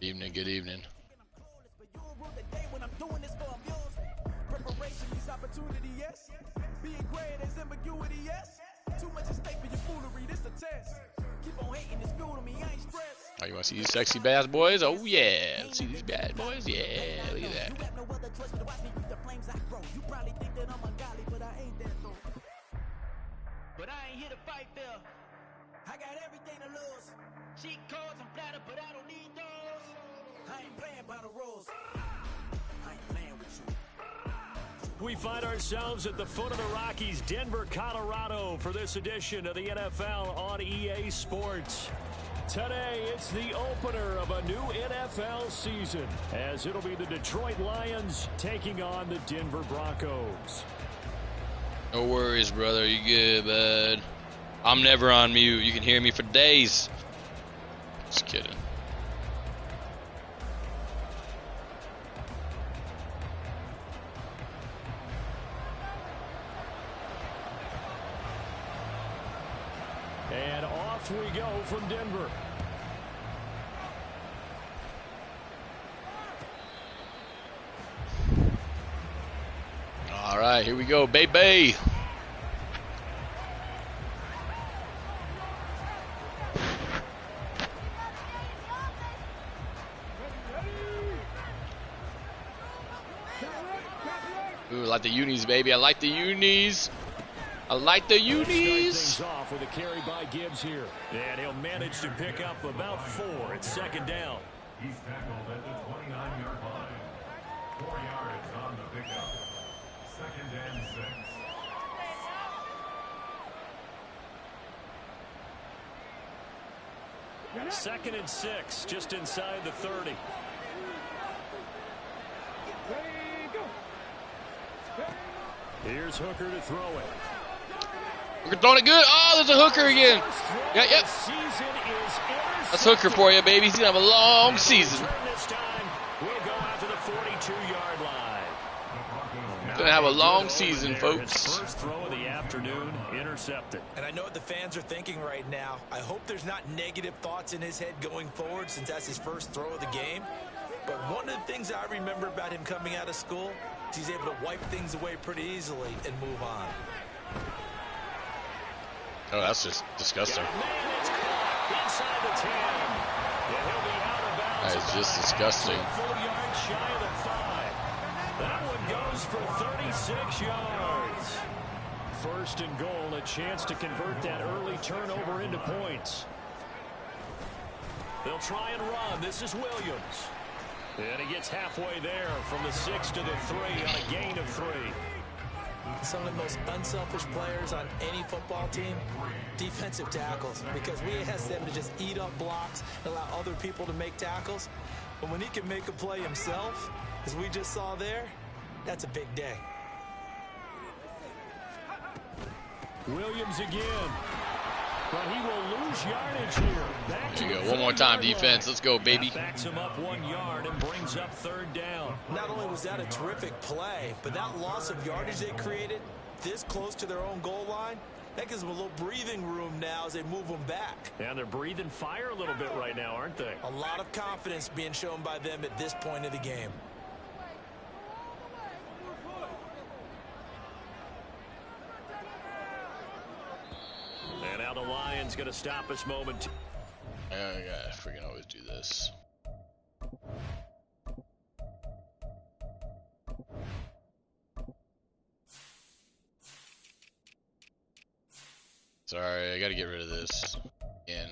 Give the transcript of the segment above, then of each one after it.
Evening, good evening. Oh, you want to see these sexy bad boys? Oh yeah, let's see these bad boys. Yeah, look at that. But I ain't here to fight fair. I got everything to lose. Cheat codes and flatter, but I don't need those. I ain't playing by the rules. I ain't playing with you. We find ourselves at the foot of the Rockies, Denver, Colorado, for this edition of the NFL on EA Sports. Today, it's the opener of a new NFL season, as it'll be the Detroit Lions taking on the Denver Broncos. No worries, brother. You good, bud? I'm never on mute. You can hear me for days. Just kidding. And off we go from Denver. All right, here we go, baby. Ooh, I like the unis, baby. I like the unis. I like the unis. Off with a carry by Gibbs here. And he'll manage to pick up about 4 at second down. He's tackled at the 29-yard line. 4 yards on the pickup. 2nd and 6. 2nd and 6, just inside the 30. Here's Hooker to throw it. Hooker throwing it good. Oh, there's a Hooker again. Yeah, yep. That's Hooker for you, baby. He's going to have a long season. This time, we'll go out to the 42-yard line. Going to have a long season, folks. First throw of the afternoon, intercepted. And I know what the fans are thinking right now. I hope there's not negative thoughts in his head going forward since that's his first throw of the game. But one of the things I remember about him coming out of school is he's able to wipe things away pretty easily and move on. Oh, that's just disgusting. That is just disgusting. That one goes for 36 yards. First and goal, a chance to convert that early turnover into points. They'll try and run. This is Williams. And he gets halfway there from the 6 to the 3 on a gain of 3. Some of the most unselfish players on any football team, defensive tackles, because we ask them to just eat up blocks and allow other people to make tackles. But when he can make a play himself, as we just saw there, that's a big day. Williams again. But he will lose yardage here. There you go. One more time, defense. Let's go, baby. That backs him up 1 yard and brings up 3rd down. Not only was that a terrific play, but that loss of yardage they created this close to their own goal line, that gives them a little breathing room now as they move them back. And they're breathing fire a little bit right now, aren't they? A lot of confidence being shown by them at this point of the game. And now the Lions going to stop us moment. I gotta freaking always do this. Sorry, I gotta get rid of this again.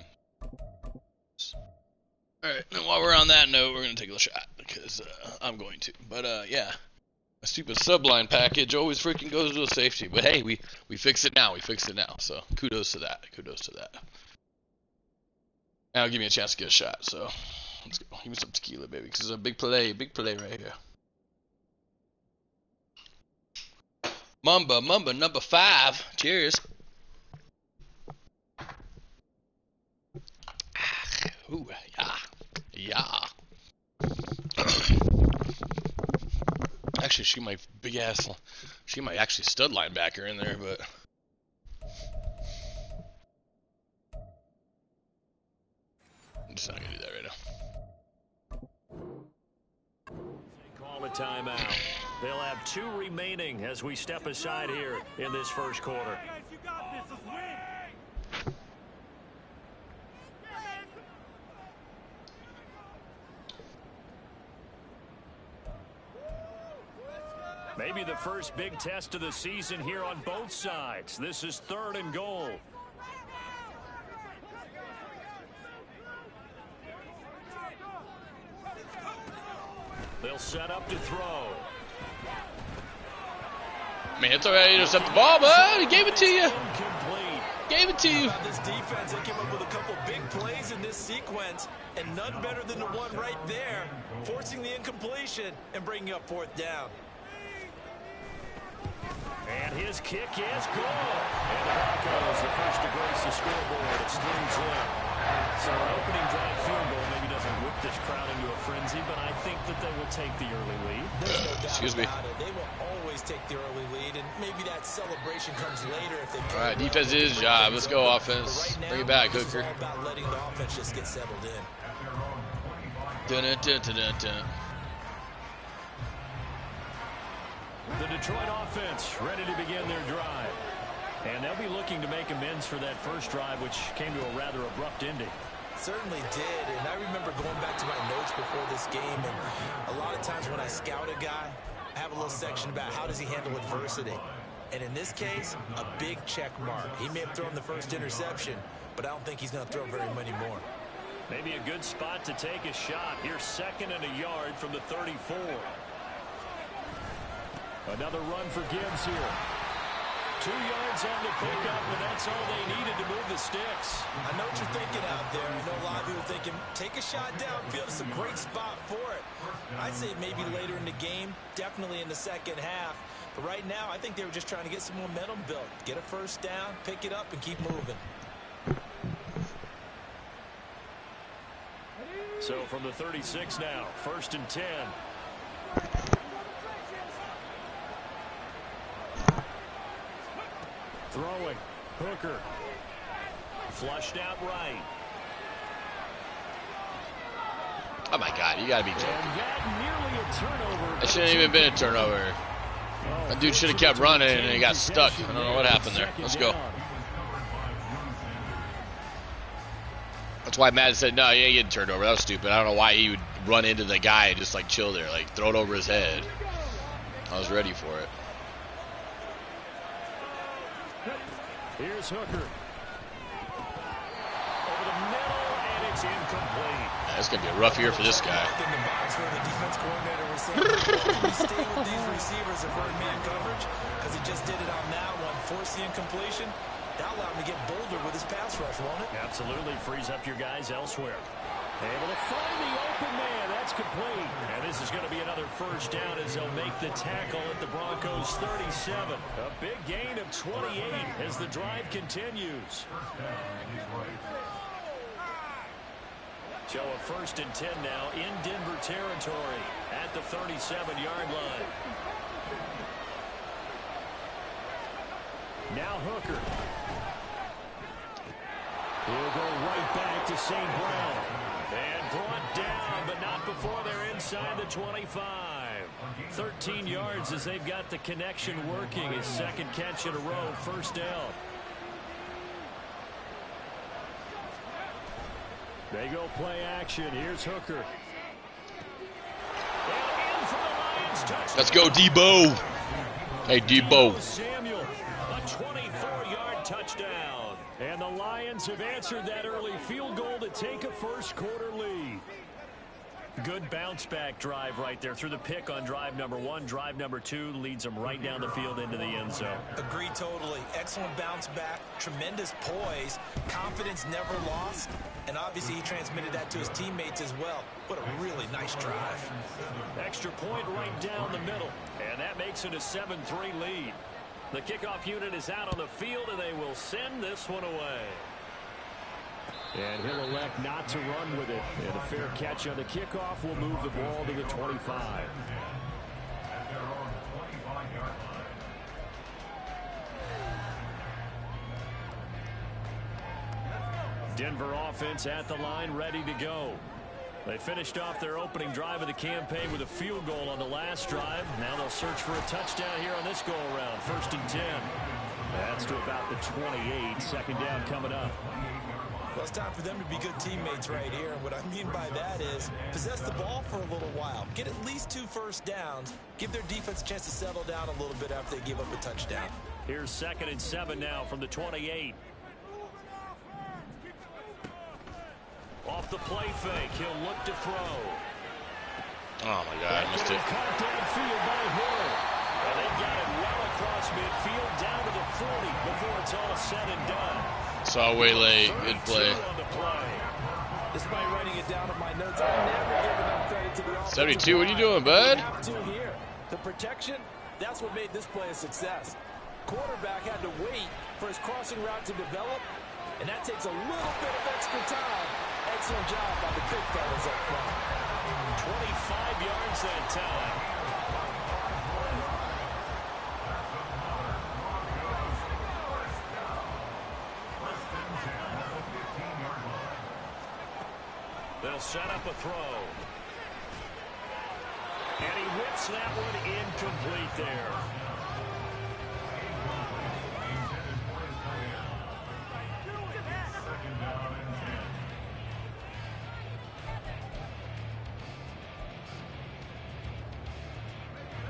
Alright, and while we're on that note, we're gonna take a shot, because I'm going to. But yeah, a stupid subline package always freaking goes to a safety. But hey, we fixed it now, so kudos to that, Now give me a chance to get a shot, so let's go. Give me some tequila, baby, because it's a big play right here. Mamba number 5. Cheers. Ooh, yeah. Actually, she might actually stud linebacker in there, but I'm just not gonna do that right now. timeout. They'll have 2 remaining as we step aside here in this first quarter. Maybe the first big test of the season here on both sides. This is 3rd and goal. They'll set up to throw. Man, it's all right. Intercept the ball, but he gave it to you. Incomplete. Gave it to you. This defense, they came up with a couple big plays in this sequence, and none better than the one right there, forcing the incompletion and bringing up 4th down. And his kick is good. And the Broncos, the first to grace the scoreboard. It's 3-0. So an opening drive field goal maybe doesn't whip this crowd into a frenzy, but I think that they will take the early lead. There's no doubt Excuse me. about it. They will always take the early lead, and maybe that celebration comes later if they. All right, defense is his job. Let's go, offense. Right now, Bring it back, this is Hooker. all about letting the offense just get settled in. Dun-dun-dun-dun-dun. The Detroit offense ready to begin their drive. And they'll be looking to make amends for that first drive, which came to a rather abrupt ending. Certainly did, and I remember going back to my notes before this game, and a lot of times when I scout a guy, I have a little section about how does he handle adversity. And in this case, a big check mark. He may have thrown the first interception, but I don't think he's going to throw very many more. Maybe a good spot to take a shot. Here's 2nd and a yard from the 34. Another run for Gibbs here. 2 yards on the pickup, and that's all they needed to move the sticks. I know what you're thinking out there. I know a lot of people thinking, take a shot downfield. It's a great spot for it. I'd say maybe later in the game, definitely in the second half. But right now, I think they were just trying to get some momentum built. Get a first down, pick it up, and keep moving. So from the 36 now, 1st and 10. Throwing. Hooker. Flushed out right. Oh, my God. You got to be joking. And that nearly a turnover. That shouldn't even been a turnover. That dude should have kept running, and he got stuck. I don't know what happened there. Let's go. That's why Madden said, no, you ain't getting turned over. That was stupid. I don't know why he would run into the guy and just, like, chill there. Like, throw it over his head. I was ready for it. Here's Hooker. Over the middle, and it's incomplete. Yeah, it's going to be a rough year for this guy. In the box where the defense coordinator was saying, we stay with these receivers if we're in man coverage, because he just did it on that one, force the incompletion. That'll allow him to get bolder with his pass rush, won't it? Absolutely frees up your guys elsewhere. Able to find the open man. That's complete. And this is going to be another first down as they'll make the tackle at the Broncos 37. A big gain of 28 as the drive continues. So a 1st and 10 now in Denver territory at the 37-yard line. Now Hooker. He'll go right back to St. Brown. And brought down, but not before they're inside the 25. 13 yards as they've got the connection working. His 2nd catch in a row, 1st down. They go play action. Here's Hooker. And in for the Lions touchdown. Let's go, Debo. Hey, Debo. Samuel, a 24-yard touchdown. And the Lions have answered that early field goal to take a first quarter lead. Good bounce back drive right there through the pick on drive number 1. Drive number 2 leads them right down the field into the end zone. Agree totally. Excellent bounce back, tremendous poise, confidence never lost, and obviously he transmitted that to his teammates as well. What a really nice drive. Extra point right down the middle, and that makes it a 7-3 lead. The kickoff unit is out on the field, and they will send this one away. And he'll elect not to run with it. And a fair catch on the kickoff will move the ball to the 25. Denver offense at the line, ready to go. They finished off their opening drive of the campaign with a field goal on the last drive. Now they'll search for a touchdown here on this go-around. 1st and 10. That's to about the 28. 2nd down coming up. Well, it's time for them to be good teammates right here. And what I mean by that is possess the ball for a little while. Get at least 2 first downs. Give their defense a chance to settle down a little bit after they give up a touchdown. Here's 2nd and 7 now from the 28. Off the play fake, he'll look to throw. Oh my God, I missed it. Caught downfield by Hill. And they've got it well across midfield down to the 40 before it's all said and done. Saw Waylay, good play. Despite writing it down in my notes, I never give enough credit to the offense. 72, what are you doing, bud? Have to here. The protection, that's what made this play a success. Quarterback had to wait for his crossing route to develop, and that takes a little bit of extra time. Excellent job by the big fellas up front. 25 yards that time. They'll set up a throw. And he whips that one incomplete there.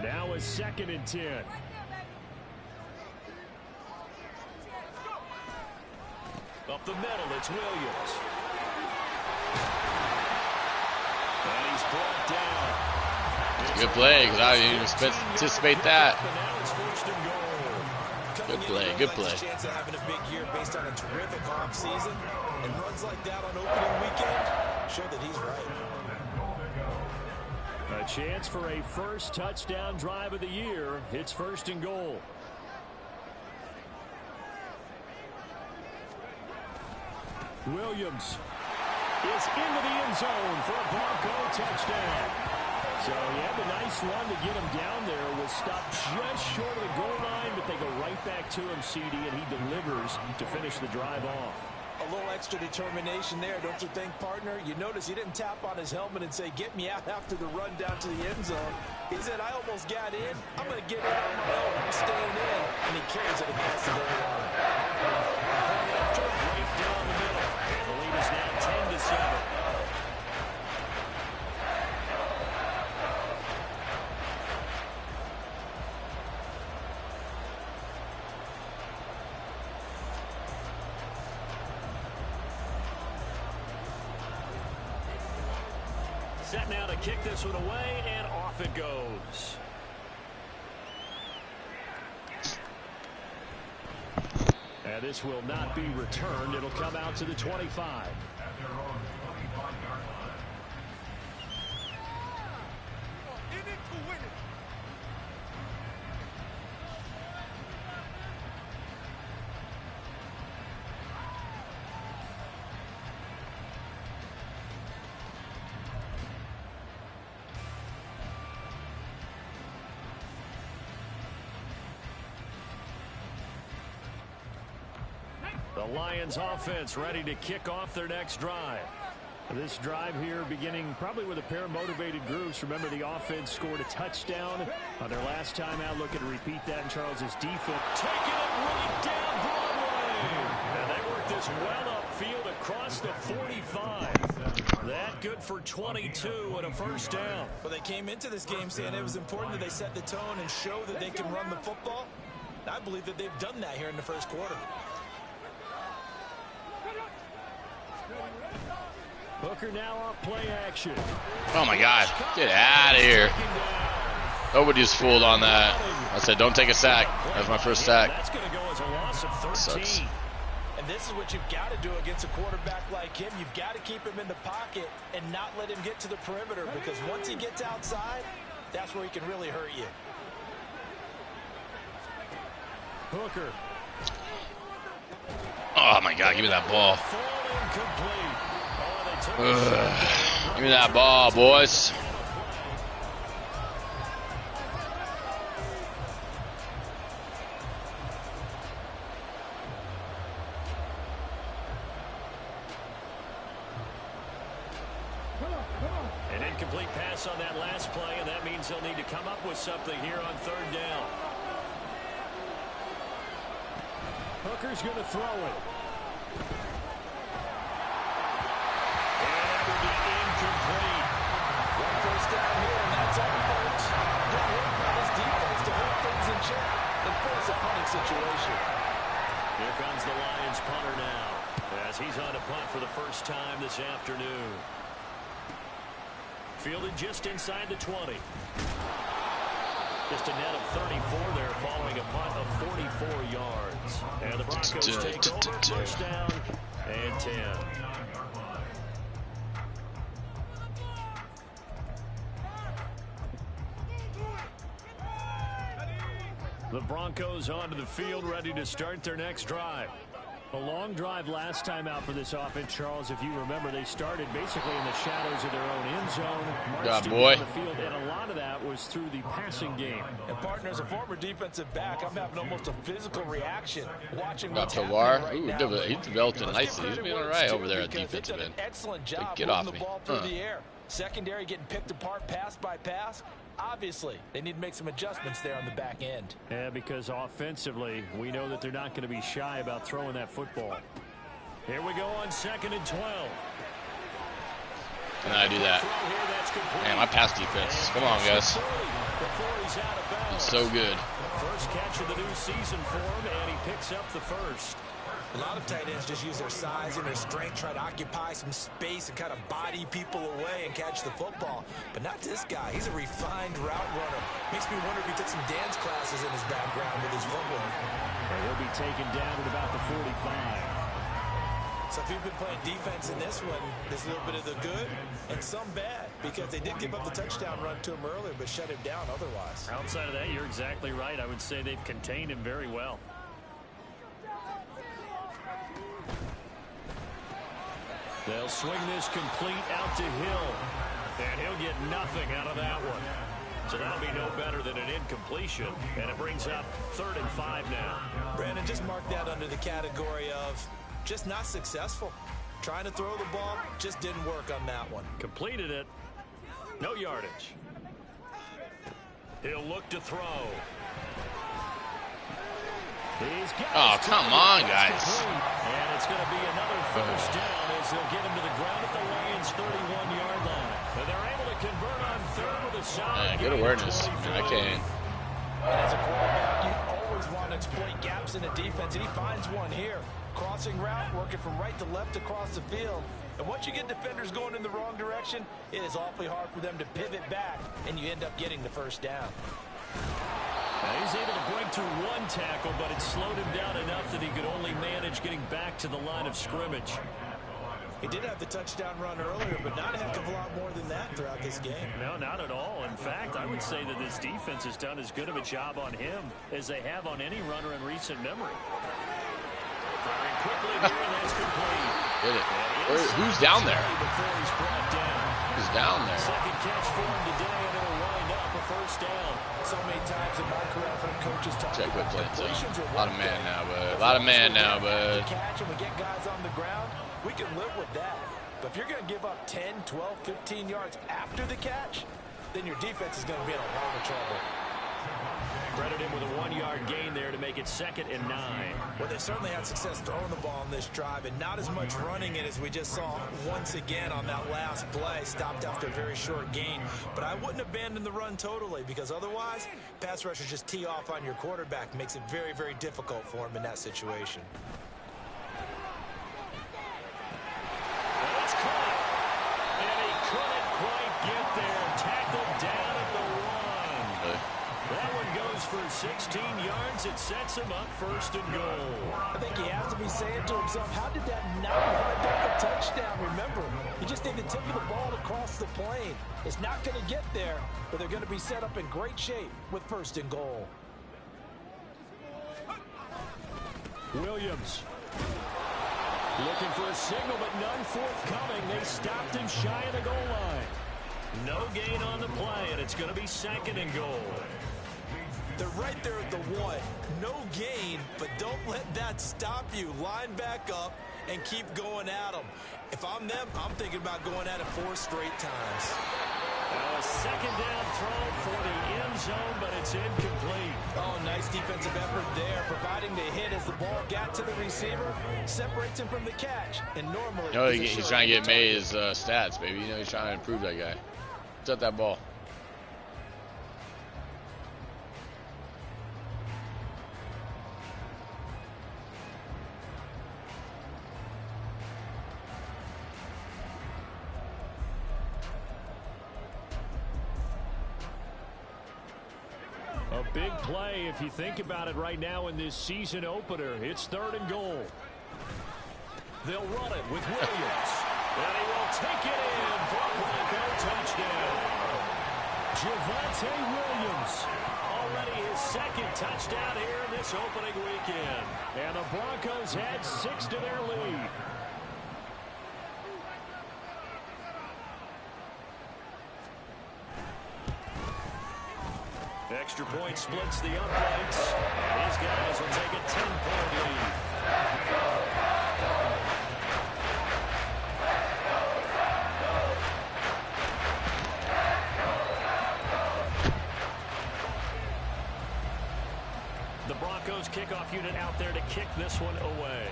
Now is 2nd and 10. Up the middle, it's Williams. And he's brought down. It's a good play, because I didn't even anticipate that. Good play, good play. Chance of having a big year based on a terrific off season, and runs like that on opening weekend show that he's right. A chance for a first touchdown drive of the year. It's 1st and goal. Williams is into the end zone for a Bronco touchdown. So he had the nice run to get him down there. Was stopped just short of the goal line, but they go right back to him, CD, and he delivers to finish the drive off. A little extra determination there, don't you think, partner? You notice he didn't tap on his helmet and say, get me out after the run down to the end zone. He said, I almost got in. I'm going to get in on my own. I'm staying in. And he carries it across the goal line. Right down the middle. And the lead is now 10-7. Set now to kick this one away, and off it goes. And this will not be returned. It'll come out to the 25. At their own 25-yard line. The Lions offense ready to kick off their next drive. This drive here beginning probably with a pair of motivated groups. Remember, the offense scored a touchdown on their last time out. Looking to repeat that in Charles's defense. Taking it right down Broadway. And they work this well upfield across the 45. That good for 22 and a first down. Well, they came into this game saying it was important that they set the tone and show that they can run the football. I believe that they've done that here in the first quarter. Hooker now off play action. Oh my God, get out of here. Nobody's fooled on that. I said, don't take a sack. That's my first sack. That's going to go as a loss of 13. Sucks. And this is what you've got to do against a quarterback like him. You've got to keep him in the pocket and not let him get to the perimeter, because once he gets outside, that's where he can really hurt you. Hooker. Oh my God, give me that ball. Give me that ball, boys. An incomplete pass on that last play, and that means they'll need to come up with something here on third down. Hooker's going to throw it. And that will be incomplete. One first down here, and that's all, folks. Good work by this defense to hold things in check and force a punting situation. Here comes the Lions punter now, as he's on to punt for the first time this afternoon. Fielded just inside the 20. Just a net of 34 there following a punt of 44 yards. And the Broncos take over, first down and 10. The Broncos onto the field, ready to start their next drive. A long drive last time out for this offense, Charles. If you remember, they started basically in the shadows of their own end zone. Marched down the field, and a lot of that was through the passing game. And partner, as a former defensive back, I'm having almost a physical reaction watching Got what's happening right now. He's developed it nicely. He's been all right over there at defensive end. Excellent job get off moving the ball through the air. Secondary getting picked apart pass by pass. Obviously, they need to make some adjustments there on the back end. Yeah, because offensively, we know that they're not going to be shy about throwing that football. Here we go on 2nd and 12. Can I do that? Man, my pass defense. Come on, guys. It's so good. First catch of the new season for him, and he picks up the first. A lot of tight ends just use their size and their strength, try to occupy some space and kind of body people away and catch the football. But not this guy. He's a refined route runner. Makes me wonder if he took some dance classes in his background with his footwork. And he'll be taken down at about the 45. So if you've been playing defense in this one, there's a little bit of the good and some bad, because they did give up the touchdown run to him earlier but shut him down otherwise. Outside of that, you're exactly right. I would say they've contained him very well. They'll swing this complete out to Hill, and he'll get nothing out of that one. So that'll be no better than an incompletion, and it brings up 3rd and 5 now. Brandon, just mark that under the category of just not successful. Trying to throw the ball, just didn't work on that one. Completed it. No yardage. He'll look to throw. Oh, come on, guys. And it's going to be another first down as they'll get him to the ground at the Lions' 31-yard line. And they're able to convert on 3rd with a solid. Good awareness. I can. And as a quarterback, you always want to exploit gaps in the defense, and he finds one here. Crossing route, working from right to left across the field. And once you get defenders going in the wrong direction, it is awfully hard for them to pivot back, and you end up getting the first down. He's able to break through one tackle, but it slowed him down enough that he could only manage getting back to the line of scrimmage. He did have the touchdown run earlier, but not a heck of a lot more than that throughout this game. No, not at all. In fact, I would say that this defense has done as good of a job on him as they have on any runner in recent memory. Firing quickly here, and that's complete. Did it. Who's down there? Who's down there? Second catch for him today, and it'll wind up a first down. So many times in my career, I've heard coaches talk about completions. A lot of man now, bud. A lot of man now, bud. Catch and we get guys on the ground, we can live with that. But if you're going to give up 10, 12, 15 yards after the catch, then your defense is going to be in a lot of trouble. Credit him with a 1-yard gain there to make it 2nd and 9. Well, they certainly had success throwing the ball on this drive, and not as much running it as we just saw once again on that last play. Stopped after a very short gain. But I wouldn't abandon the run totally, because otherwise, pass rushers just tee off on your quarterback. Makes it very, very difficult for him in that situation. That's caught. And he couldn't quite get there. Tackled down at the 1. That one goes for 16 yards. It sets him up 1st and goal. I think he has to be saying to himself, how did that not wind up a touchdown? Remember, you just need the tip of the ball across the plane. It's not going to get there, but they're going to be set up in great shape with 1st and goal. Williams looking for a signal, but none forthcoming. They stopped him shy of the goal line. No gain on the play, and it's going to be 2nd and goal. They're right there at the 1. No gain, but don't let that stop you. Line back up and keep going at them. If I'm them, I'm thinking about going at it 4 straight times. zone, but it's incomplete. Oh, nice defensive effort there, providing the hit as the ball got to the receiver, separates him from the catch. And normally, You know, he's trying to get May's stats, baby. You know, he's trying to improve that guy. Set that ball. A big play if you think about it right now in this season opener. It's 3rd and goal. They'll run it with Williams. And he will take it in for a Bronco touchdown. Javonte Williams. Already his 2nd touchdown here in this opening weekend. And the Broncos add 6 to their lead. Extra point splits the uprights. These guys will take a 10-point lead. The Broncos kickoff unit out there to kick this one away.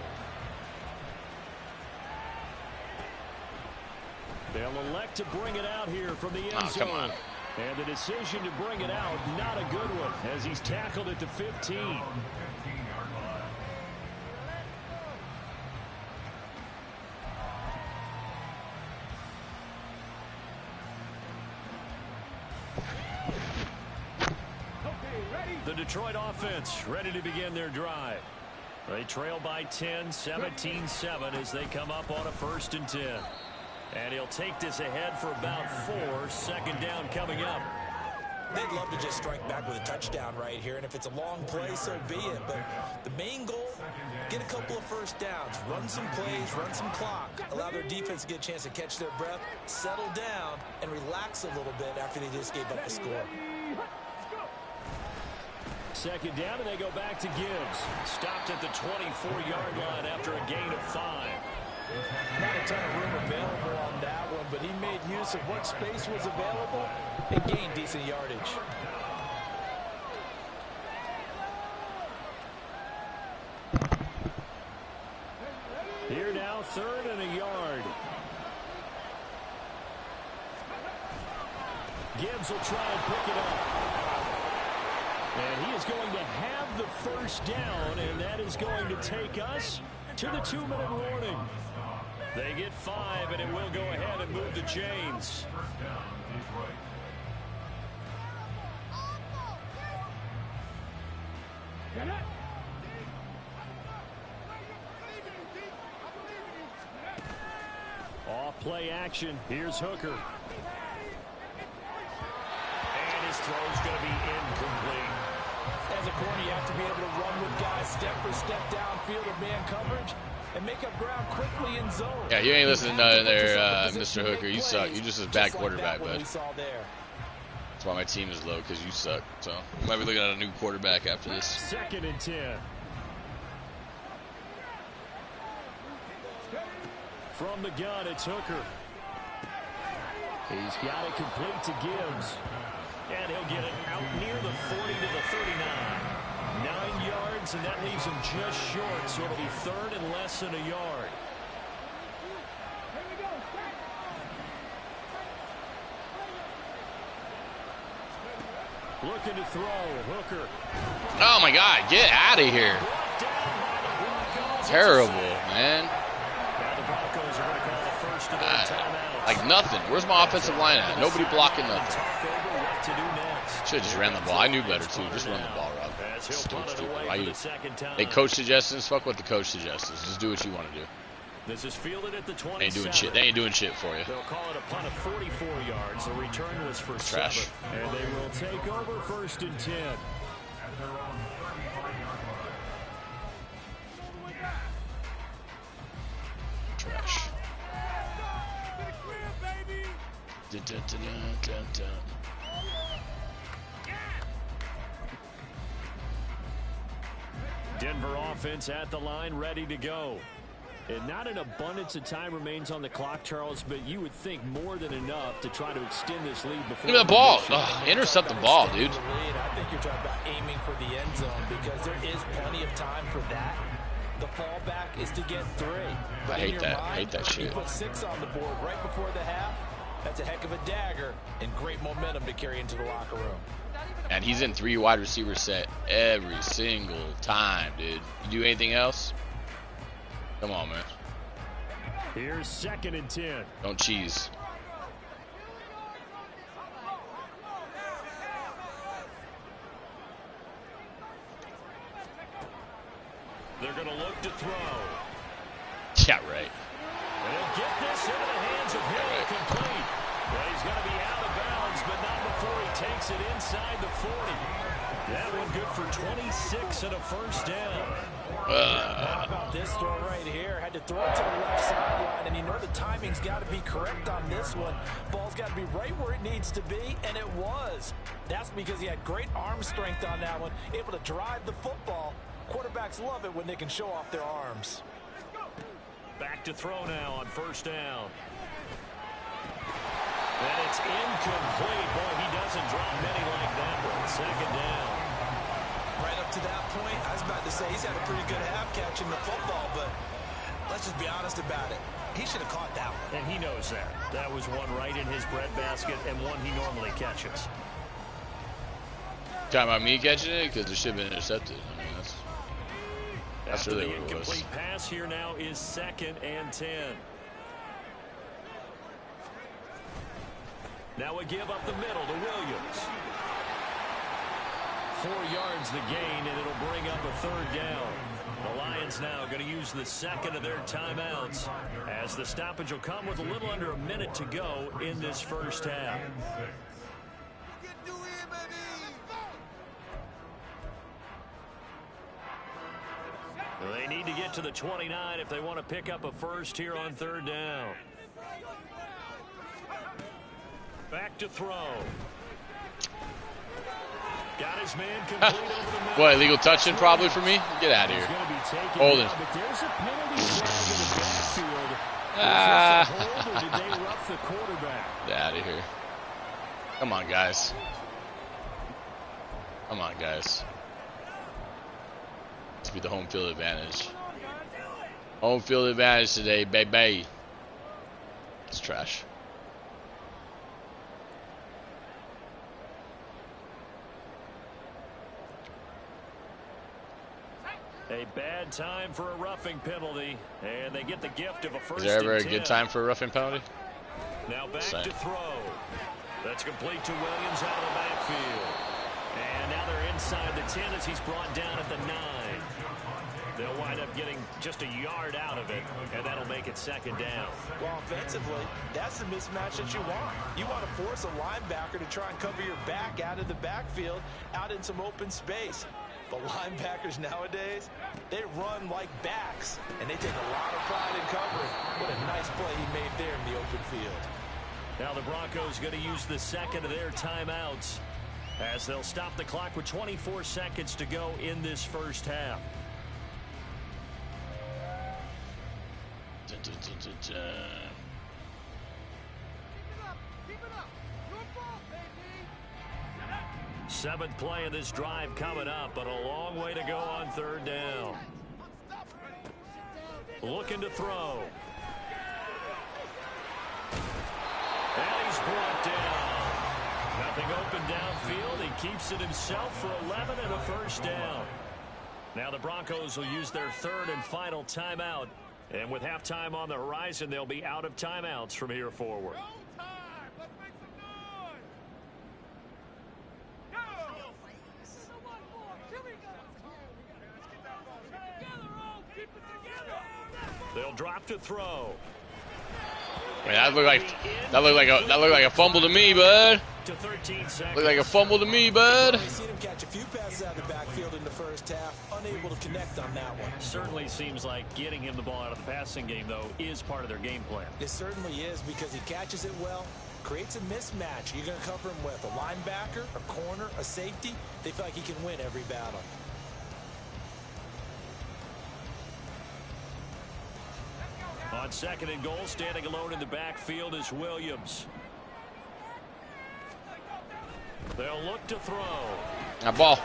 They'll elect to bring it out here from the end zone. Come on. And the decision to bring it out, not a good one, as he's tackled at the 15. The Detroit offense ready to begin their drive. They trail by 10, 17-7 as they come up on a 1st and 10. And he'll take this ahead for about 4. 2nd down coming up. They'd love to just strike back with a touchdown right here, and if it's a long play, so be it. But the main goal, get a couple of 1st downs, run some plays, run some clock, allow their defense to get a chance to catch their breath, settle down, and relax a little bit after they just gave up the score. 2nd down, and they go back to Gibbs. Stopped at the 24-yard line after a gain of 5. Not a ton of room available on that one, but he made use of what space was available and gained decent yardage. Here now, 3rd and a yard. Gibbs will try and pick it up. And he is going to have the 1st down, and that is going to take us to the 2-minute warning. They get 5, and it will go ahead and move the chains. Off play action. Here's Hooker. And his throw's going to be incomplete. As a corner, you have to be able to run with guys step for step downfield of man coverage and make up ground quickly in zone. Yeah, you ain't listening to nothing there, Mr. Hooker. You suck. You just a bad quarterback, bud. That's why my team is low, because you suck. So you might be looking at a new quarterback after this. 2nd and 10. From the gun, it's Hooker. He's got it complete to Gibbs. And he'll get it out near the 40 to the 39. 9 yards, and that leaves him just short, so it'll be 3rd and less than a yard. Looking to throw, Hooker. Oh my God, get out of here. Terrible, man. Now the Broncos are going to call the first of their timeouts. Like nothing. Where's my offensive line at? Nobody blocking nothing. Should have just ran the ball. I knew better too. Just run the ball, Rob. Stupid. Why you? Hey, coach suggestions. Fuck what the coach suggests. Just do what you want to do. This is fielded at the 27. They ain't doing shit. They ain't doing shit for you. They'll call it a punt of 44 yards. The return was for Trash. 7. And they will take over 1st and 10. Trash. Denver offense at the line, ready to go. And not an abundance of time remains on the clock, Charles, but you would think more than enough to try to extend this lead before. Look at the ball. Intercept the ball, dude. I think you're talking about aiming for the end zone because there is plenty of time for that. The fallback is to get 3. I hate that. I hate that shit. You put 6 on the board right before the half. That's a heck of a dagger and great momentum to carry into the locker room. And he's in 3 wide receiver set every single time, dude. You do anything else? Come on, man. Here's 2nd and 10. Don't cheese. They're going to look to throw. Yeah, right. And he'll get this into the hands of Hill, complete. Well, he's going to be out of bounds, but not before he takes it inside the 40. That one good for 26 and a first down. How about this throw right here? Had to throw it to the left sideline, and you know the timing's got to be correct on this one. Ball's got to be right where it needs to be, and it was. That's because he had great arm strength on that one, able to drive the football. Quarterbacks love it when they can show off their arms. Back to throw now on first down. And it's incomplete. Boy, he doesn't drop many like that one. Second down. Right up to that point, I was about to say he's had a pretty good half catching the football, but let's just be honest about it. He should have caught that one. And he knows that. That was one right in his breadbasket and one he normally catches. Talking about me catching it? Because it should have been intercepted. I mean, that's After really the what it was. incomplete pass here now is 2nd and 10. Now we give up the middle to Williams. 4 yards the gain, and it'll bring up a 3rd down. The Lions now going to use the 2nd of their timeouts as the stoppage will come with a little under a minute to go in this first half. They need to get to the 29 if they want to pick up a first here on 3rd down. Back to throw. Got his man complete over the middle. What, illegal touching probably for me? Get out of here. Holding. But there's a penalty flag in the backfield. Ah. Was this a hold, or did they rough the quarterback? Get out of here. Come on, guys. Come on, guys. Let's be the home field advantage. Home field advantage today, baby. It's trash. A bad time for a roughing penalty, and they get the gift of a first. Is there ever a 10. good time for a roughing penalty? Now back Same. to throw. That's complete to Williams out of the backfield. And now they're inside the 10 as he's brought down at the 9. They'll wind up getting just a yard out of it, and that'll make it 2nd down. Well, offensively, that's the mismatch that you want. You want to force a linebacker to try and cover your back out of the backfield, out in some open space. But linebackers nowadays, they run like backs, and they take a lot of pride in covering. What a nice play he made there in the open field. Now the Broncos going to use the 2nd of their timeouts as they'll stop the clock with 24 seconds to go in this first half. Keep it up. Your ball, baby. 7th play of this drive coming up, but a long way to go on 3rd down. Looking to throw. And he's brought down. Nothing open downfield. He keeps it himself for 11 and a first down. Now the Broncos will use their 3rd and final timeout. And with halftime on the horizon, they'll be out of timeouts from here forward. They'll drop to throw. Man, that looked like a fumble to me, bud. To 13 seconds. Looked like a fumble to me, bud. We've seen him catch a few passes out of the backfield in the first half, unable to connect on that one. Certainly seems like getting him the ball out of the passing game, though, is part of their game plan. It certainly is because he catches it well, creates a mismatch. You're going to cover him with a linebacker, a corner, a safety. They feel like he can win every battle. On second and goal, standing alone in the backfield is Williams. They'll look to throw. That ball.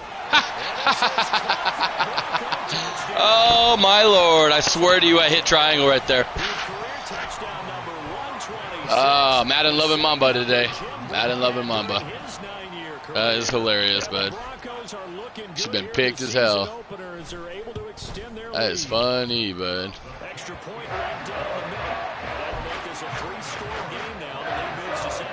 Oh, my Lord. I swear to you, I hit triangle right there. Oh, Madden loving Mamba today. Madden loving Mamba. That is hilarious, bud. She's been picked as hell. That is funny, bud. Extra point right down the middle. That'll make this a 3-score game now. The lead moves to 17.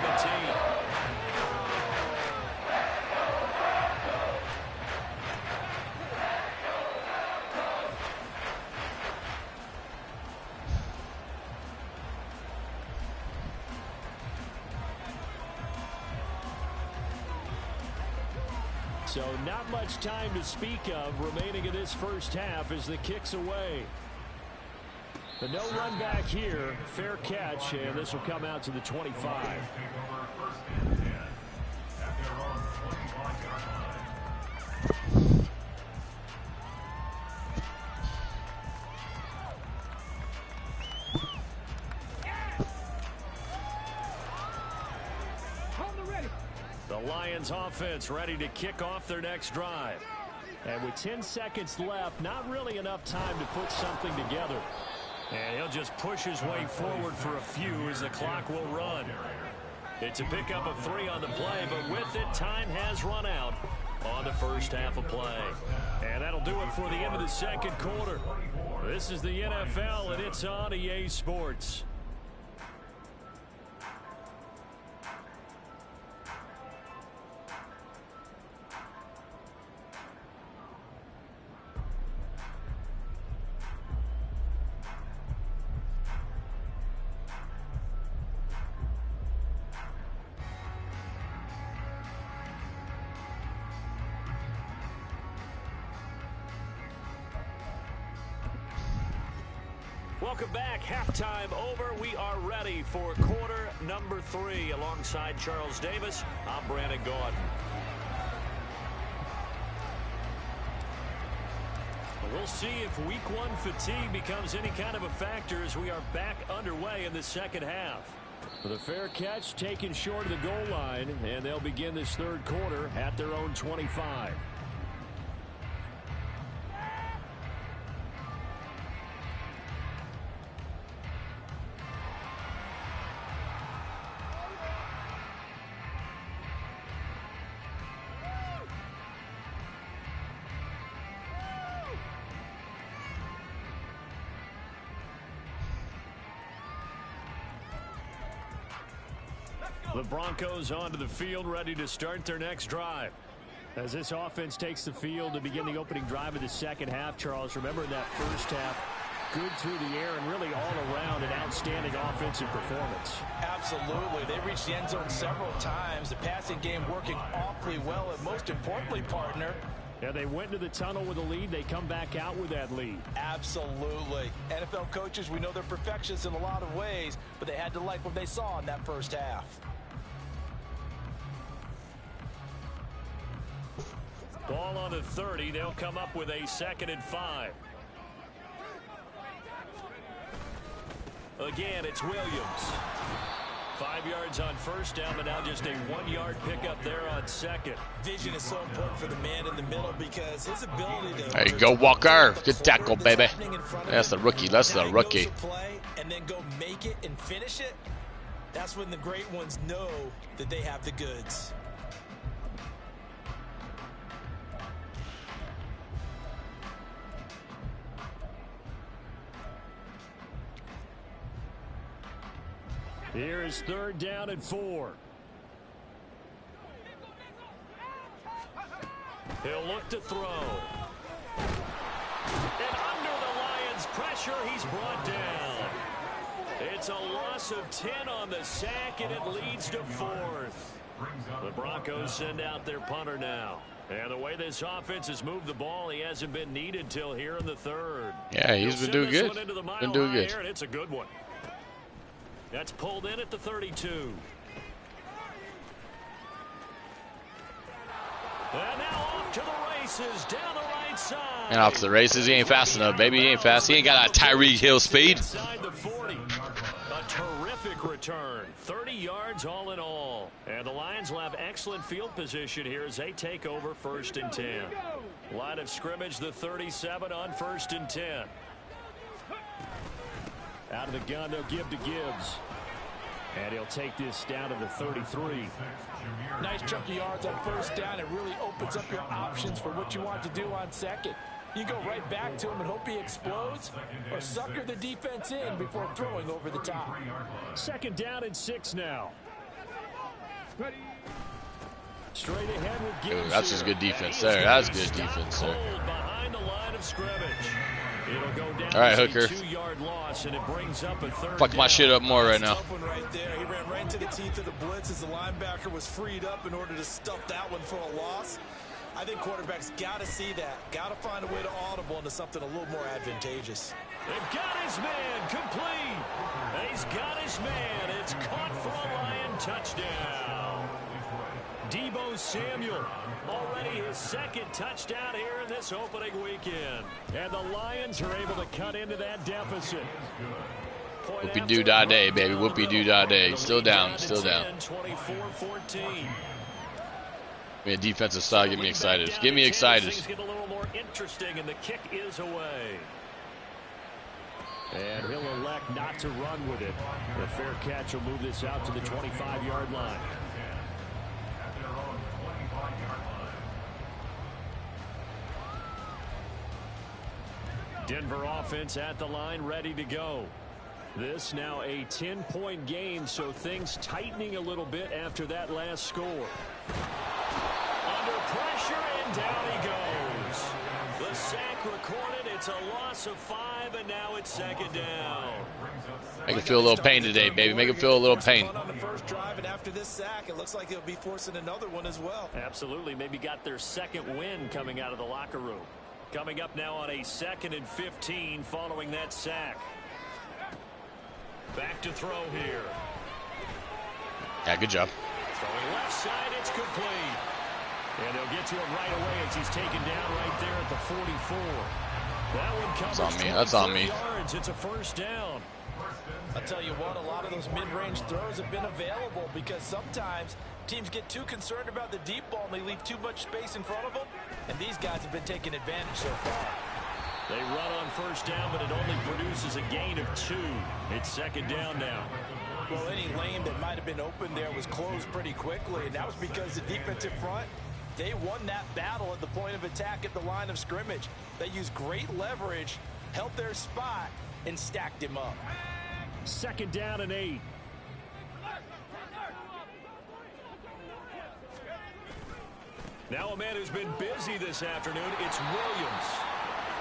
So not much time to speak of remaining in this first half as the kick's away. The no run back here, fair catch, and this will come out to the 25. The Lions offense ready to kick off their next drive. And with 10 seconds left, not really enough time to put something together. And he'll just push his way forward for a few as the clock will run. It's a pickup of 3 on the play, but with it, time has run out on the first half of play. And that'll do it for the end of the second quarter. This is the NFL, and it's on EA Sports. Welcome back. Halftime over. We are ready for quarter number 3. Alongside Charles Davis, I'm Brandon Gordon. We'll see if week 1 fatigue becomes any kind of a factor as we are back underway in the second half. The fair catch taken short of the goal line, and they'll begin this third quarter at their own 25. The Broncos onto the field, ready to start their next drive. As this offense takes the field to begin the opening drive of the second half, Charles, remember that first half, good through the air and really all around an outstanding offensive performance. Absolutely. They reached the end zone several times. The passing game working awfully well, and most importantly, partner, yeah, they went to the tunnel with a lead. They come back out with that lead. Absolutely. NFL coaches, we know they're perfectionists in a lot of ways, but they had to like what they saw in that first half. Ball on the 30. They'll come up with a 2nd and 5. Again, it's Williams. 5 yards on first down, but now just a 1-yard pickup there on second. Vision is so important for the man in the middle because his ability to... There you go, Walker. Good tackle, baby. That's the rookie. That's the rookie. And then go make it and finish it. That's when the great ones know that they have the goods. Here is 3rd down and 4. He'll look to throw. And under the Lions' pressure, he's brought down. It's a loss of 10 on the sack, and it leads to 4th. The Broncos send out their punter now. And the way this offense has moved the ball, he hasn't been needed till here in the 3rd. Yeah, he's been doing good. Been doing good. And it's a good one. That's pulled in at the 32. And now off to the races down the right side. And off to the races. He ain't fast enough, baby. He ain't fast. He ain't got that Tyreek Hill speed. Inside the 40. A terrific return. 30 yards all in all. And the Lions will have excellent field position here as they take over 1st and 10. Line of scrimmage, the 37 on 1st and 10. Out of the gun, they'll give to Gibbs. And he'll take this down to the 33. Nice chunk of yards on 1st down. It really opens up your options for what you want to do on 2nd. You go right back to him and hope he explodes, or sucker the defense in before throwing over the top. 2nd down and 6 now. Straight ahead with Gibbs. Ooh, that's just good defense there. That's good defense there. Behind the line of scrimmage. It'll go down. All right, Hooker. 2-yard loss, and it brings up a 3rd Fuck my shit up more right now. Tough one right there. He ran right into the teeth of the blitz as the linebacker was freed up in order to stuff that one for a loss. I think quarterbacks got to see that. Got to find a way to audible into something a little more advantageous. They've got his man complete. He's got his man. It's caught for a Lion touchdown. Deebo Samuel, already his 2nd touchdown here in this opening weekend. And the Lions are able to cut into that deficit. Whoopie-doo-dah day, baby. Whoopie-doo-dah day. Still down. Still down. 24-14. Man, defensive style, get me excited. Get me excited. Things get a little more interesting, and the kick is away. And he'll elect not to run with it. The fair catch will move this out to the 25-yard line. Denver offense at the line, ready to go. This now a 10-point game, so things tightening a little bit after that last score. Under pressure, and down he goes. The sack recorded. It's a loss of 5, and now it's 2nd down. Make him feel a little pain today, baby. Make him feel a little pain. On the first drive, and after this sack, it looks like he'll be forcing another one as well. Absolutely. Maybe got their 2nd win coming out of the locker room. Coming up now on a 2nd and 15 following that sack. Back to throw here. Yeah, good job. Throwing left side, it's complete. And they'll get to him right away as he's taken down right there at the 44. That one covers. That's on me. That's on me. Yards. It's a 1st down. I'll tell you what, a lot of those mid-range throws have been available because sometimes teams get too concerned about the deep ball and they leave too much space in front of them, and these guys have been taking advantage so far. They run on 1st down, but it only produces a gain of 2. It's 2nd down now. Well, any lane that might have been open there was closed pretty quickly, and that was because the defensive front, they won that battle at the point of attack at the line of scrimmage. They used great leverage, held their spot, and stacked him up. 2nd down and 8. Now a man who's been busy this afternoon, it's Williams.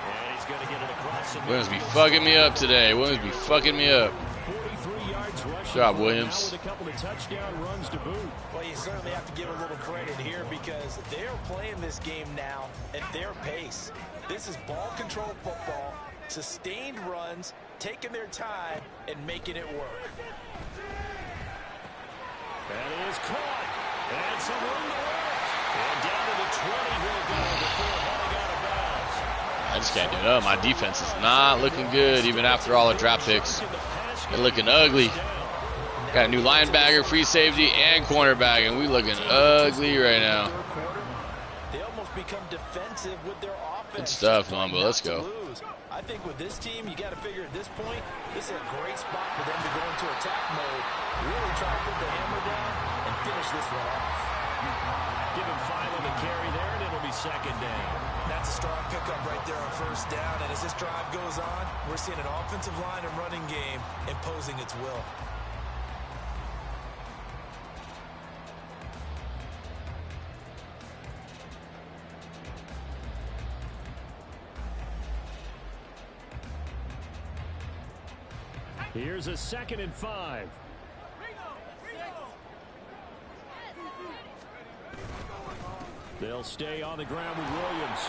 And he's going to get it across. Williams be fucking me up today. Williams be fucking me up. 43 yards rushing. Good job, Williams. With a couple of touchdown runs to boot. Well, you certainly have to give a little credit here because they're playing this game now at their pace. This is ball control football, sustained runs, taking their time, and making it work. That is caught. And some room to work. And down to the 20 he'll go before heading out of bounds. I just can't do it. My defense is not looking good even after all the draft picks. They're looking ugly. Got a new linebacker, free safety, and cornerback, and we looking ugly right now. They almost become defensive with their offense. Good stuff, Mamba. Let's go. I think with this team, you got to figure at this point, this is a great spot for them to go into attack mode, really try to put the hammer down and finish this one off. Give him 5 on the carry there, and it'll be 2nd down. That's a strong pickup right there on 1st down, and as this drive goes on, we're seeing an offensive line and running game imposing its will. Here's a 2nd and 5. They'll stay on the ground with Williams.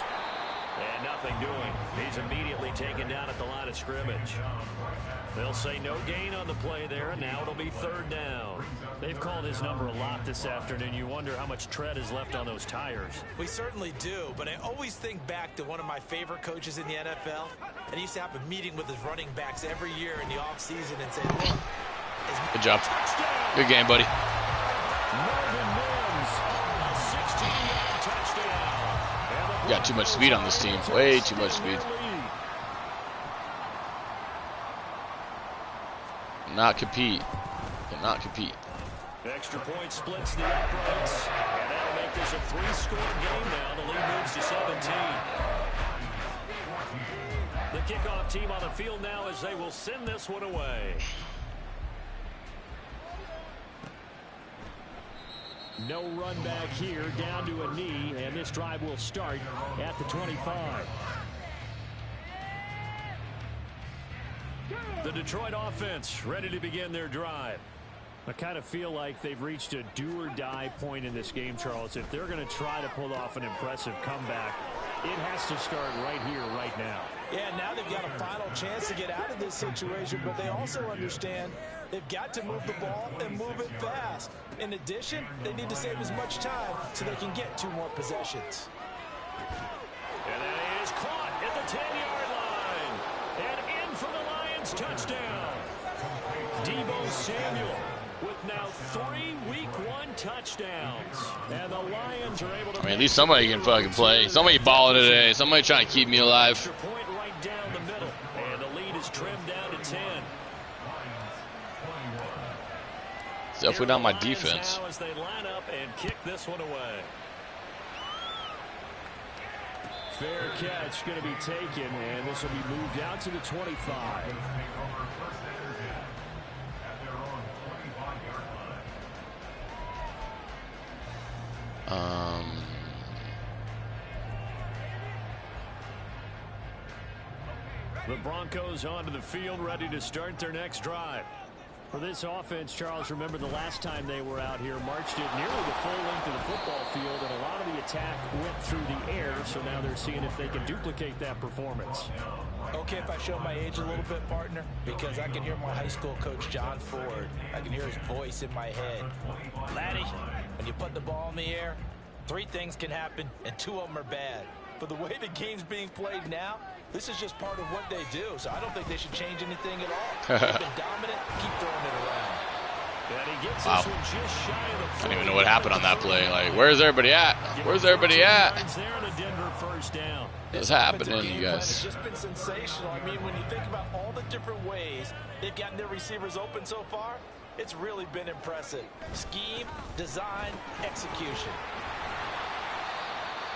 And nothing doing. He's immediately taken down at the line of scrimmage. They'll say no gain on the play there, and now it'll be 3rd down. They've called his number a lot this afternoon. You wonder how much tread is left on those tires. We certainly do, but I always think back to one of my favorite coaches in the NFL, and he used to have a meeting with his running backs every year in the offseason and say, look, good job. Good game, buddy. Marvin Mims, a 16-yard touchdown. You got too much speed on this team. Way too much speed. Not compete. Cannot compete. Extra point splits the uprights, and that'll make this a 3-score game now. The lead moves to 17. The kickoff team on the field now as they will send this one away. No run back here, down to a knee, and this drive will start at the 25. The Detroit offense ready to begin their drive. I kind of feel like they've reached a do-or-die point in this game, Charles. If they're going to try to pull off an impressive comeback, it has to start right here, right now. yeah, now they've got a final chance to get out of this situation, but they also understand they've got to move the ball and move it fast. In addition, they need to save as much time so they can get 2 more possessions. And that is caught at the 10-yard line. And in for the Lions touchdown. Deebo Samuel with now 3 Week 1 touchdowns. And the Lions are able to... I mean, at least somebody can fucking play. Somebody balling today. Somebody trying to keep me alive. Extra point right down the middle. And the lead is trimmed down to 10. It's definitely not my defense. Now as they line up and kick this one away. Fair catch going to be taken, and this will be moved out to the 25. The Broncos onto the field, ready to start their next drive. For this offense, Charles, remember the last time they were out here, marched it nearly the full length of the football field, and a lot of the attack went through the air, so now they're seeing if they can duplicate that performance. Okay, if I show my age a little bit, partner, because I can hear my high school coach, John Ford. I can hear his voice in my head. Laddie, when you put the ball in the air, 3 things can happen, and 2 of them are bad. But the way the game's being played now, this is just part of what they do, so I don't think they should change anything at all. They've been dominant, keep throwing it around. And he gets Wow. this one just shy of the I don't even know what happened on that play. Like, where's everybody at? Where's everybody at? There and a Denver first down. What's This happening, offensive you game plan guys? has just been sensational. I mean, when you think about all the different ways they've gotten their receivers open so far, it's really been impressive. Scheme, design, execution.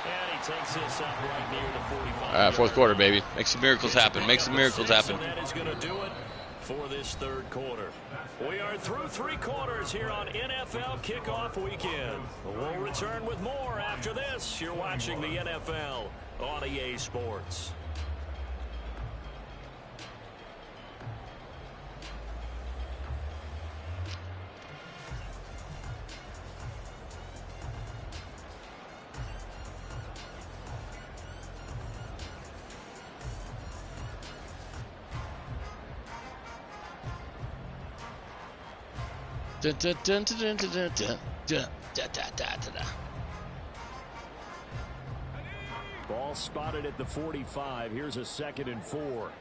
And he takes this up right near the 45. All right, 4th quarter, baby. Make some miracles happen. Make some miracles happen. And that is going to do it for this 3rd quarter. We are through 3 quarters here on NFL Kickoff Weekend. We'll return with more after this. You're watching the NFL on EA Sports. Dun, dun, dun, dun, dun, dun, dun, dun, dun, dun, dun, dun, dun. Ball spotted at the 45. Here's a 2nd and 4.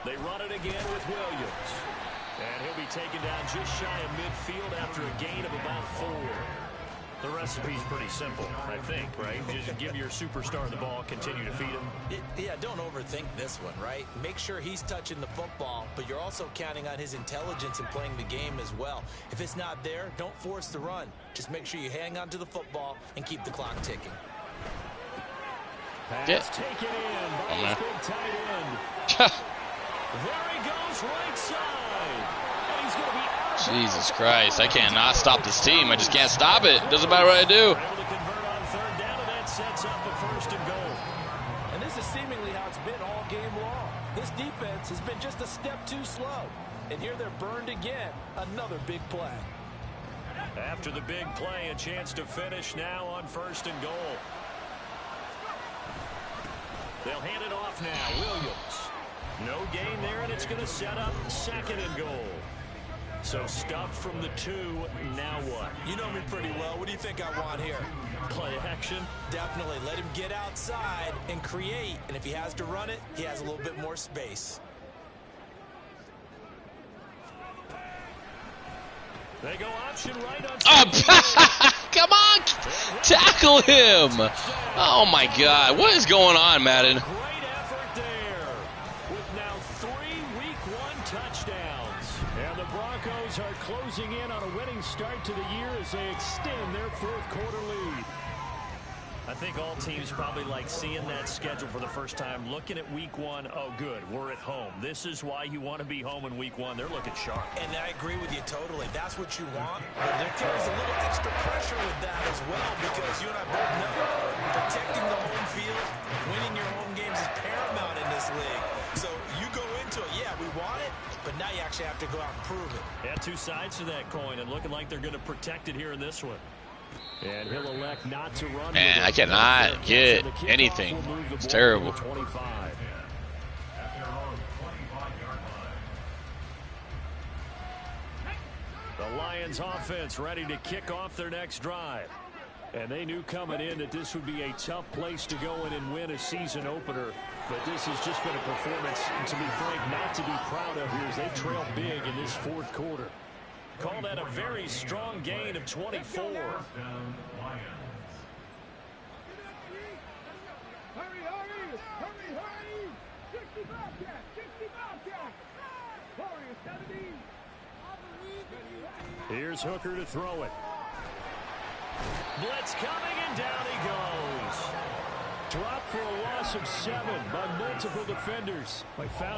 They run it again with Williams. And he'll be taken down just shy of midfield after a gain of about 4. The recipe's pretty simple, I think, right? Just give your superstar the ball, continue to feed him. Yeah, don't overthink this one, right? Make sure he's touching the football, but you're also counting on his intelligence in playing the game as well. If it's not there, don't force the run. Just make sure you hang on to the football and keep the clock ticking. Pass taken in by his big tight end. There he goes, right side. And he's going to be out. Jesus Christ, I cannot stop this team. I just can't stop it. Doesn't matter what I do. Able to convert on 3rd down, and that sets up a 1st and goal. And this is seemingly how it's been all game long. This defense has been just a step too slow. And here they're burned again. Another big play. After the big play, a chance to finish now on 1st and goal. They'll hand it off now. Williams. No gain there, and it's going to set up 2nd and goal. So stuffed from the 2. Now what? You know me pretty well. What do you think I want here? Play action? Definitely. Let him get outside and create. And if he has to run it, he has a little bit more space. They go option right on. Come on! Tackle him! Oh my God. What is going on, Madden? Great effort there. With now 3 week 1 touchdowns. And the Broncos are closing in on a winning start to the year as they extend their 4th quarter lead. I think all teams probably like seeing that schedule for the first time, looking at week 1. Oh, good, we're at home. This is why you want to be home in week 1. They're looking sharp. And I agree with you totally. That's what you want. But there carries a little extra pressure with that as well, because you and I both know protecting the home field, winning your home games is paramount in this league. So you go into it, yeah, we want it, but now you actually have to go out and prove it. Yeah, 2 sides to that coin, and looking like they're going to protect it here in this one. And he'll elect not to run. Man, I cannot get anything. It's terrible. 25. The Lions offense ready to kick off their next drive. And they knew coming in that this would be a tough place to go in and win a season opener. But this has just been a performance, to be frank, not to be proud of here as they trail big in this 4th quarter. Call that a very strong gain of 24. Here's Hooker to throw it. Blitz coming, and down he goes. Dropped for a loss of 7 by multiple defenders.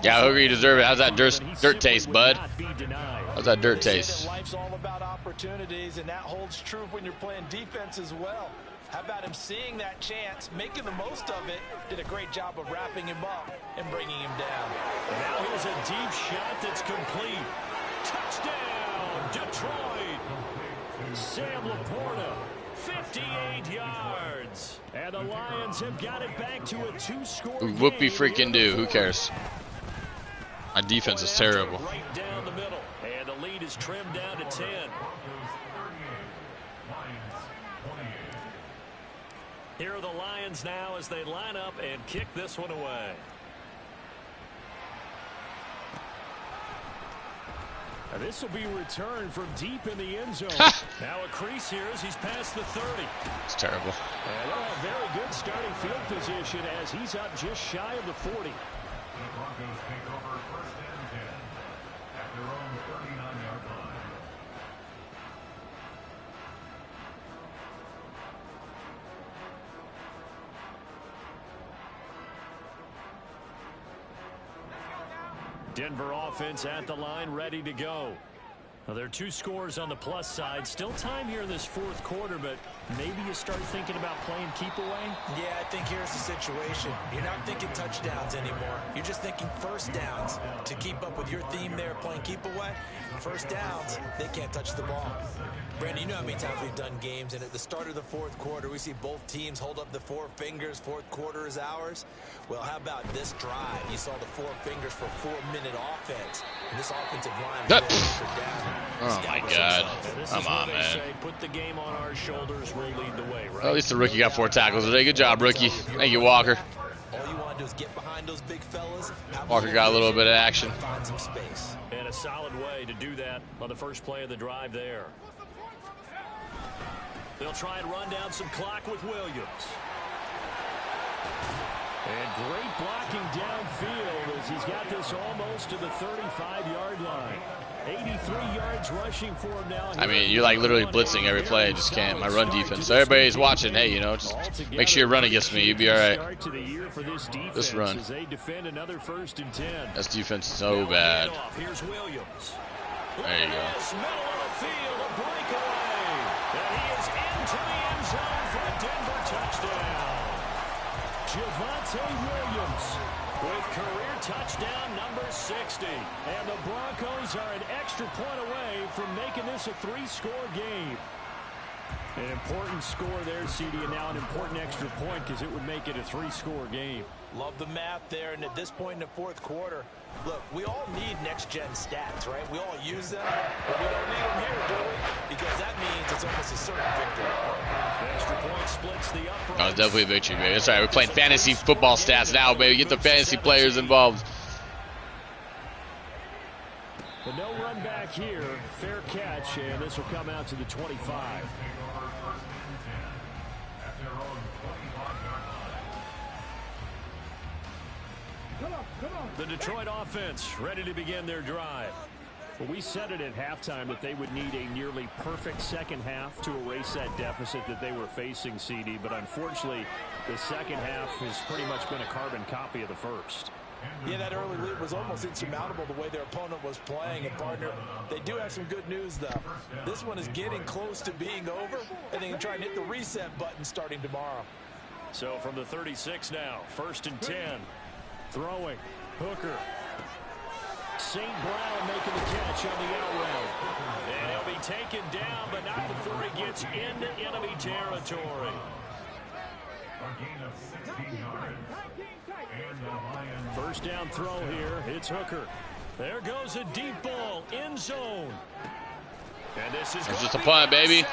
Yeah, Hooker, you deserve it. How's that dirt taste, bud? How's that dirt taste? Life's all about opportunities, and that holds true when you're playing defense as well. How about him seeing that chance, making the most of it, did a great job of wrapping him up and bringing him down. Now here's a deep shot that's complete. Touchdown, Detroit. Sam Laporta, 58 yards. And the Lions have got it back to a 2-score game. Whoopie freaking do. Who cares? My defense is terrible. Right down the middle. And the lead is trimmed down to 10. Here are the Lions now as they line up and kick this one away. And this will be returned from deep in the end zone. Now a crease here as he's past the 30. It's terrible. And they'll have very good starting field position as he's up just shy of the 40. The Broncos take over 1st and 10 at their own 39-yard line. Denver offense at the line, ready to go. Now, there are 2 scores on the plus side. Still time here in this 4th quarter, but maybe you start thinking about playing keep away? Yeah, I think here's the situation. You're not thinking touchdowns anymore. You're just thinking first downs. To keep up with your theme there, playing keep away, first downs, they can't touch the ball. Brandon, you know how many times we've done games, and at the start of the 4th quarter, we see both teams hold up the 4 fingers, 4th quarter is ours. Well, how about this drive? You saw the 4 fingers for 4-minute offense, and this offensive line really down. Oh my God. Come on, man. Put the game on our shoulders, we'll lead the way, right? Well, at least the rookie got 4 tackles today. Good job, rookie. Thank you, Walker. All you want to do is get behind those big fellas. Walker got a little bit of action. Find some space. And a solid way to do that on the first play of the drive there. They'll try and run down some clock with Williams. And great blocking downfield as he's got this almost to the 35-yard line. 83 yards rushing for him now. I mean, you're like literally blitzing every play. I just can't. My run defense. So everybody's watching. Hey, you know, just make sure you run against me. You'll be all right. This run. This defense is so bad. Here's Williams. There you go. Middle of the field, a breakaway. And he is into the end zone for a Denver touchdown. Javonte Williams with career touchdown number 60. And the Broncos are an extra point away from making this a 3-score game. An important score there, CD, and now an important extra point because it would make it a 3-score game. Love the math there, and at this point in the fourth quarter, look, we all need next-gen stats, right? We all use them, but we don't need them here, do we? Because that means it's almost a certain victory. Extra point splits the upright. Oh, it's definitely a victory, baby. That's right. We're playing fantasy football stats now, baby. Get the fantasy players involved. But no run back here. Fair catch, and this will come out to the 25. The Detroit offense ready to begin their drive. Well, we said it at halftime that they would need a nearly perfect second half to erase that deficit that they were facing, CD. But unfortunately, the second half has pretty much been a carbon copy of the first. Yeah, that early lead was almost insurmountable the way their opponent was playing. And, partner, they do have some good news, though. This one is getting close to being over, and they can try and hit the reset button starting tomorrow. So from the 36 now, 1st and 10. Throwing. Hooker. St. Brown making the catch on the out route. And he'll be taken down, but not before he gets into enemy territory. A gain of 16 yards. And the Lions. First down throw here. It's Hooker. There goes a deep ball. End zone. And this is It's just a punt, baby.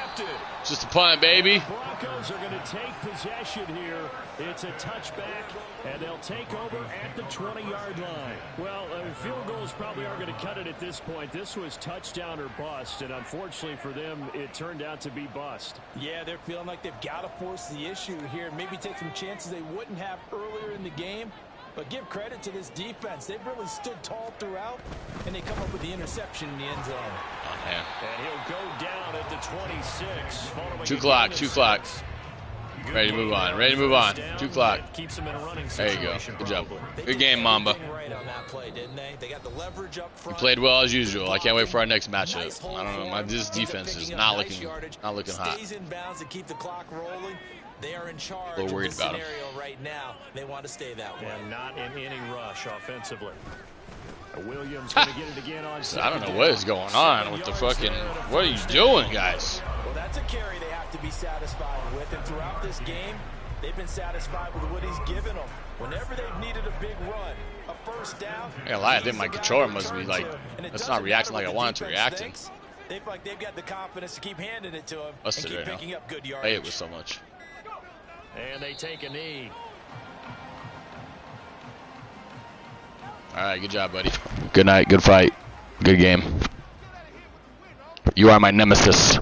It's just a punt, baby. Broncos are going to take possession here. It's a touchback, and they'll take over at the 20-yard line. Well, field goals probably aren't going to cut it at this point. This was touchdown or bust, and unfortunately for them, it turned out to be bust. Yeah, they're feeling like they've got to force the issue here. Maybe take some chances they wouldn't have earlier in the game. But give credit to this defense. They've really stood tall throughout, and they come up with the interception in the end zone. Oh, man. And he'll go down at the 26. 2 clock, 2 clock. Ready to move on. Ready to move on. 2 clock. Keeps them in a running There you go. situation, Good job. probably. Good game, Mamba. Right on that play, didn't they? They got the leverage up We front. played well as usual. I can't wait for our next matchup. I don't know. This defense is not looking hot. Stays in bounds to keep the clock rolling. They are in charge A little worried of this about 'em. scenario right now. They want to stay that way. And not in any rush offensively. Williams going to get it again on I don't know what is going on with the fucking. What are you doing, guys? Well, that's a carry they have to be satisfied with. And throughout this game, they've been satisfied with what he's given them. Whenever they've needed a big run, a first down. I gotta lie, I think my controller must be like, it's not reacting like I want it to react. They feel like they've got the confidence to keep handing it to him and Busted keep right now. picking up good I yardage. hate it with so much. And they take a knee. All right, good job, buddy. Good night, good fight, good game. You are my nemesis.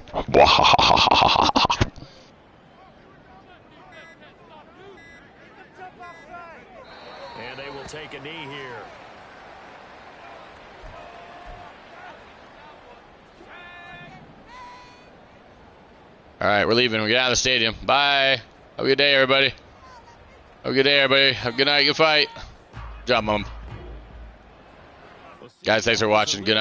And they will take a knee here. All right, we're leaving. We get out of the stadium. Bye. Have a good day, everybody. Have a good day, everybody. Have a good night, good fight. Good job, Mom. Guys, thanks for watching. Good night.